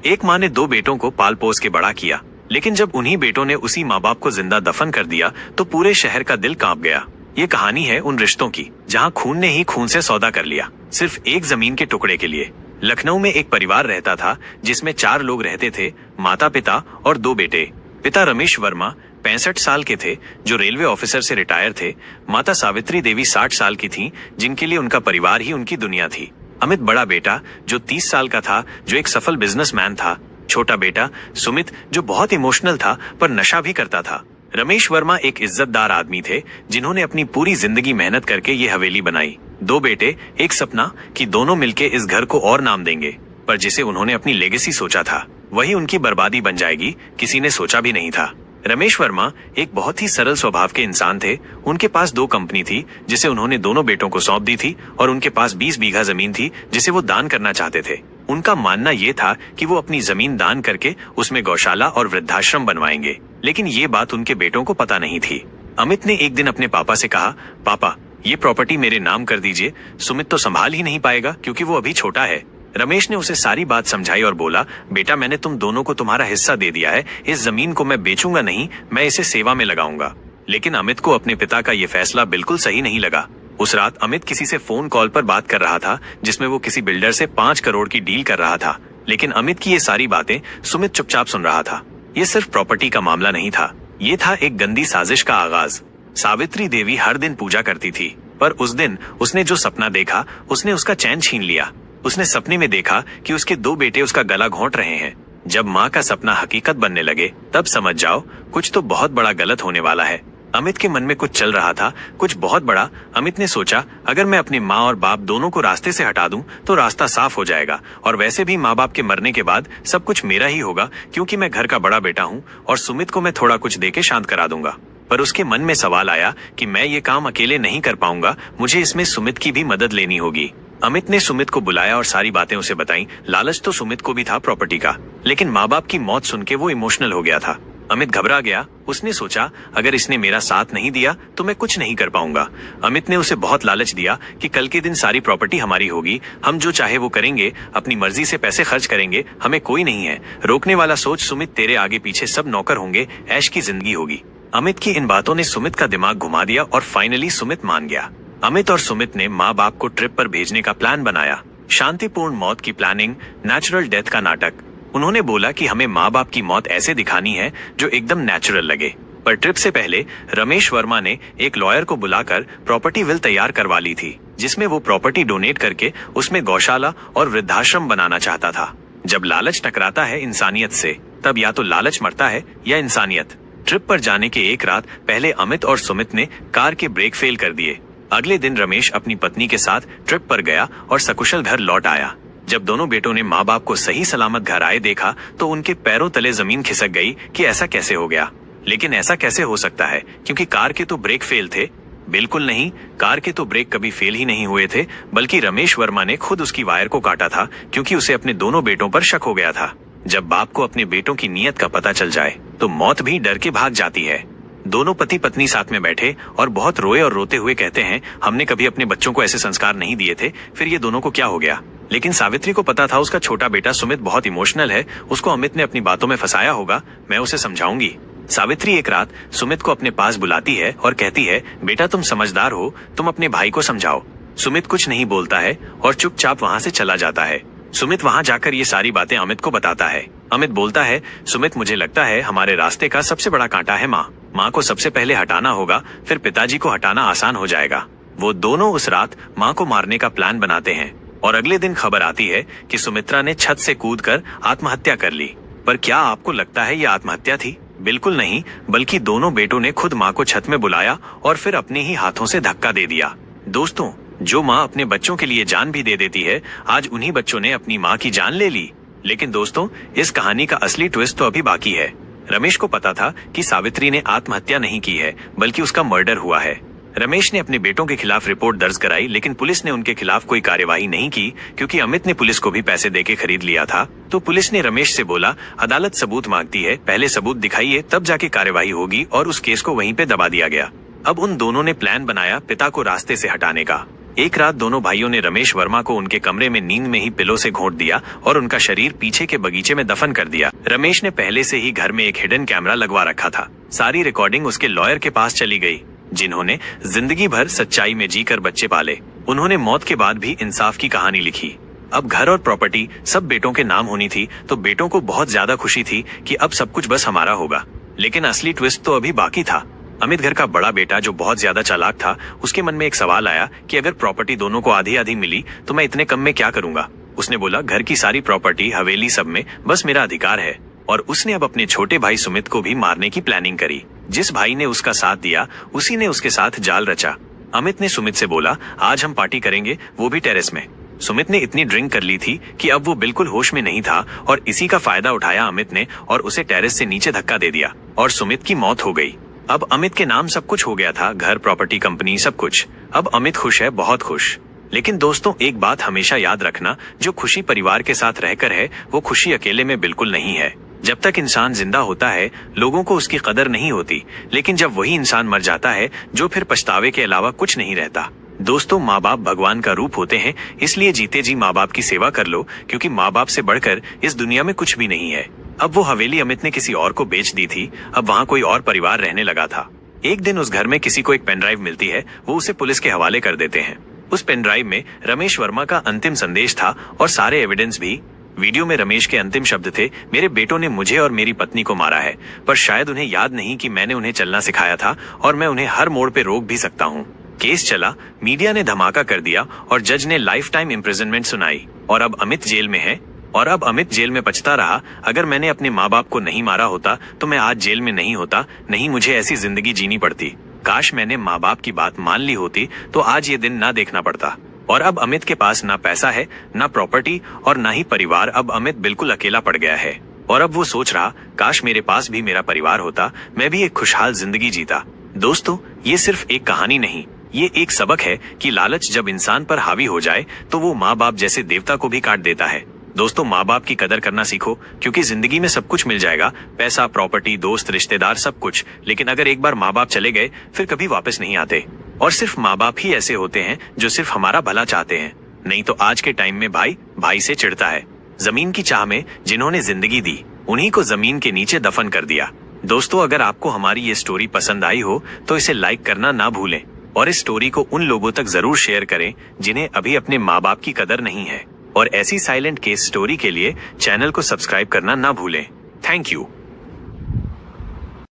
एक माँ ने दो बेटों को पाल पोस के बड़ा किया, लेकिन जब उन्हीं बेटों ने उसी माँ बाप को जिंदा दफन कर दिया तो पूरे शहर का दिल कांप गया। ये कहानी है उन रिश्तों की जहाँ खून ने ही खून से सौदा कर लिया, सिर्फ एक जमीन के टुकड़े के लिए। लखनऊ में एक परिवार रहता था जिसमें 4 लोग रहते थे, माता पिता और 2 बेटे। पिता रमेश वर्मा 65 साल के थे, जो रेलवे ऑफिसर से रिटायर थे। माता सावित्री देवी 60 साल की थीं, जिनके लिए उनका परिवार ही उनकी दुनिया थी। अमित बड़ा बेटा जो 30 साल का था, जो एक सफल बिजनेसमैन था। छोटा बेटा सुमित जो बहुत इमोशनल था पर नशा भी करता था। रमेश वर्मा एक इज्जतदार आदमी थे जिन्होंने अपनी पूरी जिंदगी मेहनत करके ये हवेली बनाई। 2 बेटे, एक सपना कि दोनों मिलके इस घर को और नाम देंगे, पर जिसे उन्होंने अपनी लेगेसी सोचा था वही उनकी बर्बादी बन जाएगी, किसी ने सोचा भी नहीं था। रमेश वर्मा एक बहुत ही सरल स्वभाव के इंसान थे। उनके पास 2 कंपनी थी जिसे उन्होंने दोनों बेटों को सौंप दी थी, और उनके पास 20 बीघा जमीन थी जिसे वो दान करना चाहते थे। उनका मानना ये था कि वो अपनी जमीन दान करके उसमें गौशाला और वृद्धाश्रम बनवाएंगे, लेकिन ये बात उनके बेटों को पता नहीं थी। अमित ने एक दिन अपने पापा से कहा, पापा ये प्रॉपर्टी मेरे नाम कर दीजिए, सुमित तो संभाल ही नहीं पाएगा क्योंकि वो अभी छोटा है। रमेश ने उसे सारी बात समझाई और बोला, बेटा मैंने तुम दोनों को तुम्हारा हिस्सा दे दिया है, इस जमीन को मैं बेचूंगा नहीं, मैं इसे सेवा में लगाऊंगा। लेकिन अमित को अपने पिता का ये फैसला बिल्कुल सही नहीं लगा। उस रात अमित किसी से फोन कॉल पर बात कर रहा था जिसमें वो किसी बिल्डर से 5 करोड़ की डील कर रहा था, लेकिन अमित की ये सारी बातें सुमित चुपचाप सुन रहा था। ये सिर्फ प्रॉपर्टी का मामला नहीं था, ये था एक गंदी साजिश का आगाज। सावित्री देवी हर दिन पूजा करती थी, पर उस दिन उसने जो सपना देखा उसने उसका चैन छीन लिया। उसने सपने में देखा कि उसके 2 बेटे उसका गला घोंट रहे हैं। जब माँ का सपना हकीकत बनने लगे तब समझ जाओ कुछ तो बहुत बड़ा गलत होने वाला है। अमित के मन में कुछ चल रहा था, कुछ बहुत बड़ा। अमित ने सोचा, अगर मैं अपनी माँ और बाप दोनों को रास्ते से हटा दूं तो रास्ता साफ हो जाएगा, और वैसे भी माँ बाप के मरने के बाद सब कुछ मेरा ही होगा क्योंकि मैं घर का बड़ा बेटा हूँ, और सुमित को मैं थोड़ा कुछ देके शांत करा दूंगा। पर उसके मन में सवाल आया कि मैं ये काम अकेले नहीं कर पाऊंगा, मुझे इसमें सुमित की भी मदद लेनी होगी। अमित ने सुमित को बुलाया और सारी बातें उसे बताई। लालच तो सुमित को भी था प्रॉपर्टी का, लेकिन माँ बाप की मौत सुन के वो इमोशनल हो गया था। अमित घबरा गया। उसने सोचा, अगर इसने मेरा साथ नहीं दिया तो मैं कुछ नहीं कर पाऊंगा। अमित ने उसे बहुत लालच दिया कि कल के दिन सारी प्रॉपर्टी हमारी होगी, हम जो चाहे वो करेंगे, अपनी मर्जी से पैसे खर्च करेंगे, हमें कोई नहीं है रोकने वाला। सोच सुमित, तेरे आगे पीछे सब नौकर होंगे, ऐश की जिंदगी होगी। अमित की इन बातों ने सुमित का दिमाग घुमा दिया और फाइनली सुमित मान गया। अमित और सुमित ने माँ बाप को ट्रिप पर भेजने का प्लान बनाया। शांतिपूर्ण मौत की प्लानिंग, नेचुरल डेथ का नाटक। उन्होंने बोला कि हमें माँ बाप की मौत ऐसे दिखानी है जो एकदम नेचुरल लगे। पर ट्रिप से पहले रमेश वर्मा ने एक लॉयर को बुलाकर प्रॉपर्टी विल तैयार करवा ली थी, जिसमें वो प्रॉपर्टी डोनेट करके उसमें गौशाला और वृद्धाश्रम बनाना चाहता था। जब लालच टकराता है इंसानियत से, तब या तो लालच मरता है या इंसानियत। ट्रिप पर जाने के एक रात पहले अमित और सुमित ने कार के ब्रेक फेल कर दिए। अगले दिन रमेश अपनी पत्नी के साथ ट्रिप पर गया और सकुशल घर लौट आया। जब दोनों बेटों ने माँ बाप को सही सलामत घर आए देखा तो उनके पैरों तले जमीन खिसक गई कि ऐसा कैसे हो गया। लेकिन ऐसा कैसे हो सकता है, क्योंकि कार के तो ब्रेक फेल थे। बिल्कुल नहीं, कार के तो ब्रेक कभी फेल ही नहीं हुए थे, बल्कि रमेश वर्मा ने खुद उसकी वायर को काटा था, क्योंकि उसे अपने दोनों बेटों पर शक हो गया था। जब बाप को अपने बेटों की नीयत का पता चल जाए तो मौत भी डर के भाग जाती है। दोनों पति पत्नी साथ में बैठे और बहुत रोए और रोते हुए कहते हैं, हमने कभी अपने बच्चों को ऐसे संस्कार नहीं दिए थे, फिर ये दोनों को क्या हो गया। लेकिन सावित्री को पता था उसका छोटा बेटा सुमित बहुत इमोशनल है, उसको अमित ने अपनी बातों में फंसाया होगा, मैं उसे समझाऊंगी। सावित्री एक रात सुमित को अपने पास बुलाती है और कहती है, बेटा तुम समझदार हो, तुम अपने भाई को समझाओ। सुमित कुछ नहीं बोलता है और चुपचाप वहाँ से चला जाता है। सुमित वहाँ जाकर ये सारी बातें अमित को बताता है। अमित बोलता है, सुमित मुझे लगता है हमारे रास्ते का सबसे बड़ा कांटा है माँ। माँ को सबसे पहले हटाना होगा, फिर पिताजी को हटाना आसान हो जाएगा। वो दोनों उस रात माँ को मारने का प्लान बनाते हैं और अगले दिन खबर आती है कि सुमित्रा ने छत से कूदकर आत्महत्या कर ली। पर क्या आपको लगता है ये आत्महत्या थी? बिल्कुल नहीं, बल्कि दोनों बेटों ने खुद माँ को छत में बुलाया और फिर अपने ही हाथों से धक्का दे दिया। दोस्तों, जो माँ अपने बच्चों के लिए जान भी दे देती है, आज उन्हीं बच्चों ने अपनी माँ की जान ले ली। लेकिन दोस्तों, इस कहानी का असली ट्विस्ट तो अभी बाकी है। रमेश को पता था कि सावित्री ने आत्महत्या नहीं की है, बल्कि उसका मर्डर हुआ है। रमेश ने अपने बेटों के खिलाफ रिपोर्ट दर्ज कराई, लेकिन पुलिस ने उनके खिलाफ कोई कार्यवाही नहीं की, क्योंकि अमित ने पुलिस को भी पैसे देके खरीद लिया था। तो पुलिस ने रमेश से बोला, अदालत सबूत मांगती है, पहले सबूत दिखाइए तब जाके कार्यवाही होगी, और उस केस को वहीं पे दबा दिया गया। अब उन दोनों ने प्लान बनाया पिता को रास्ते से हटाने का। एक रात दोनों भाइयों ने रमेश वर्मा को उनके कमरे में नींद में ही पिलो से घोंट दिया और उनका शरीर पीछे के बगीचे में दफन कर दिया। रमेश ने पहले से ही घर में एक हिडन कैमरा लगवा रखा था। सारी रिकॉर्डिंग उसके लॉयर के पास चली गई, जिन्होंने जिंदगी भर सच्चाई में जीकर बच्चे पाले। उन्होंने मौत के बाद भी इंसाफ की कहानी लिखी। अब घर और प्रॉपर्टी सब बेटों के नाम होनी थी, तो बेटों को बहुत ज्यादा खुशी थी कि अब सब कुछ बस हमारा होगा। लेकिन असली ट्विस्ट तो अभी बाकी था। अमित घर का बड़ा बेटा, जो बहुत ज्यादा चालाक था, उसके मन में एक सवाल आया कि अगर प्रॉपर्टी दोनों को आधी आधी मिली तो मैं इतने कम में क्या करूंगा। उसने बोला, घर की सारी प्रॉपर्टी, हवेली, सब में बस मेरा अधिकार है। और उसने अब अपने छोटे भाई सुमित को भी मारने की प्लानिंग करी। जिस भाई ने उसका साथ दिया, उसी ने उसके साथ जाल रचा। अमित ने सुमित से बोला, आज हम पार्टी करेंगे, वो भी टेरेस में। सुमित ने इतनी ड्रिंक कर ली थी कि अब वो बिल्कुल होश में नहीं था और इसी का फायदा उठाया अमित ने और उसे टेरेस से नीचे धक्का दे दिया और सुमित की मौत हो गई। अब अमित के नाम सब कुछ हो गया था, घर, प्रॉपर्टी, कंपनी, सब कुछ। अब अमित खुश है, बहुत खुश। लेकिन दोस्तों, एक बात हमेशा याद रखना, जो खुशी परिवार के साथ रहकर है, वो खुशी अकेले में बिल्कुल नहीं है। जब तक इंसान जिंदा होता है, लोगों को उसकी कदर नहीं होती, लेकिन जब वही इंसान मर जाता है, जो फिर पछतावे के अलावा कुछ नहीं रहता। दोस्तों, माँ बाप भगवान का रूप होते हैं, इसलिए जीते जी माँ बाप की सेवा कर लो, क्योंकि माँ बाप से बढ़कर इस दुनिया में कुछ भी नहीं है। अब वो हवेली अमित ने किसी और को बेच दी थी। अब वहाँ कोई और परिवार रहने लगा था। एक दिन उस घर में किसी को एक पेनड्राइव मिलती है, वो उसे पुलिस के हवाले कर देते हैं। उस पेनड्राइव में रमेश वर्मा का अंतिम संदेश था और सारे एविडेंस भी। वीडियो में रमेश के अंतिम शब्द थे, मेरे बेटों ने मुझे और मेरी पत्नी को मारा है, पर शायद उन्हें याद नहीं कि मैंने उन्हें चलना सिखाया था और मैं उन्हें हर मोड़ पे रोक भी सकता हूँ। केस चला, मीडिया ने धमाका कर दिया और जज ने लाइफ टाइम इम्प्रिजनमेंट सुनाई। और अब अमित जेल में है और अब अमित जेल में पछता रहा, अगर मैंने अपने माँ बाप को नहीं मारा होता तो मैं आज जेल में नहीं होता, नहीं मुझे ऐसी जिंदगी जीनी पड़ती। काश मैंने माँ बाप की बात मान ली होती तो आज ये दिन ना देखना पड़ता। और अब अमित के पास ना पैसा है, ना प्रॉपर्टी और ना ही परिवार। अब अमित बिल्कुल अकेला पड़ गया है और अब वो सोच रहा, काश मेरे पास भी मेरा परिवार होता, मैं भी एक खुशहाल जिंदगी जीता। दोस्तों, ये सिर्फ एक कहानी नहीं, ये एक सबक है कि लालच जब इंसान पर हावी हो जाए तो वो माँ बाप जैसे देवता को भी काट देता है। दोस्तों, माँ बाप की कदर करना सीखो, क्योंकि जिंदगी में सब कुछ मिल जाएगा, पैसा, प्रॉपर्टी, दोस्त, रिश्तेदार, सब कुछ। लेकिन अगर एक बार माँ बाप चले गए, फिर कभी वापस नहीं आते। और सिर्फ माँ बाप ही ऐसे होते हैं जो सिर्फ हमारा भला चाहते हैं, नहीं तो आज के टाइम में भाई भाई से चिढ़ता है। जमीन की चाह में जिन्होंने जिंदगी दी, उन्हीं को जमीन के नीचे दफन कर दिया। दोस्तों, अगर आपको हमारी ये स्टोरी पसंद आई हो तो इसे लाइक करना ना भूलें और इस स्टोरी को उन लोगों तक जरूर शेयर करें जिन्हें अभी अपने माँ बाप की कदर नहीं है। और ऐसी साइलेंट केस स्टोरी के लिए चैनल को सब्सक्राइब करना ना भूलें। Thank you.